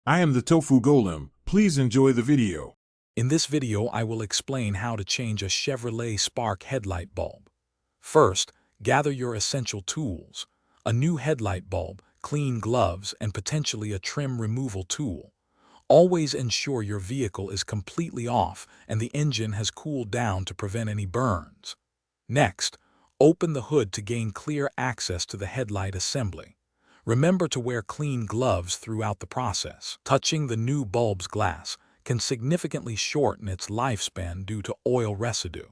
I am the Tofu Golem. Please enjoy the video. In this video, I will explain how to change a Chevrolet Spark headlight bulb. First, gather your essential tools: a new headlight bulb, clean gloves, and potentially a trim removal tool. Always ensure your vehicle is completely off and the engine has cooled down to prevent any burns. Next, open the hood to gain clear access to the headlight assembly. Remember to wear clean gloves throughout the process. Touching the new bulb's glass can significantly shorten its lifespan due to oil residue.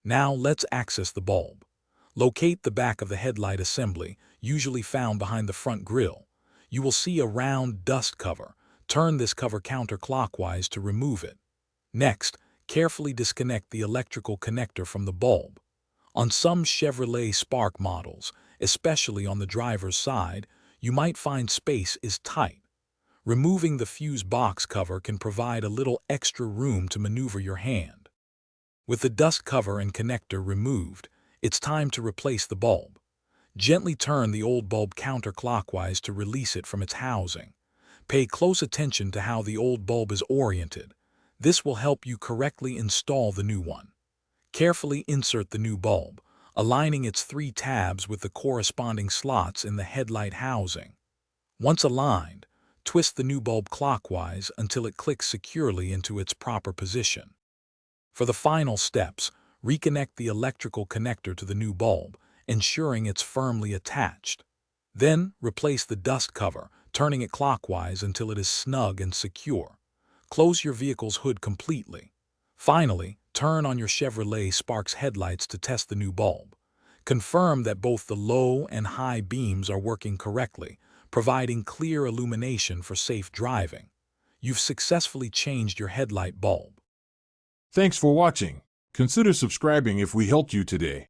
Now let's access the bulb. Locate the back of the headlight assembly, usually found behind the front grille. You will see a round dust cover. Turn this cover counterclockwise to remove it. Next, carefully disconnect the electrical connector from the bulb. On some Chevrolet Spark models, especially on the driver's side, you might find space is tight. Removing the fuse box cover can provide a little extra room to maneuver your hand. With the dust cover and connector removed, it's time to replace the bulb. Gently turn the old bulb counterclockwise to release it from its housing. Pay close attention to how the old bulb is oriented. This will help you correctly install the new one. Carefully insert the new bulb, aligning its 3 tabs with the corresponding slots in the headlight housing. Once aligned, twist the new bulb clockwise until it clicks securely into its proper position. For the final steps, reconnect the electrical connector to the new bulb, ensuring it's firmly attached. Then, replace the dust cover, turning it clockwise until it is snug and secure. Close your vehicle's hood completely. Finally, turn on your Chevrolet Spark's headlights to test the new bulb. Confirm that both the low and high beams are working correctly, providing clear illumination for safe driving. You've successfully changed your headlight bulb. Thanks for watching. Consider subscribing if we helped you today.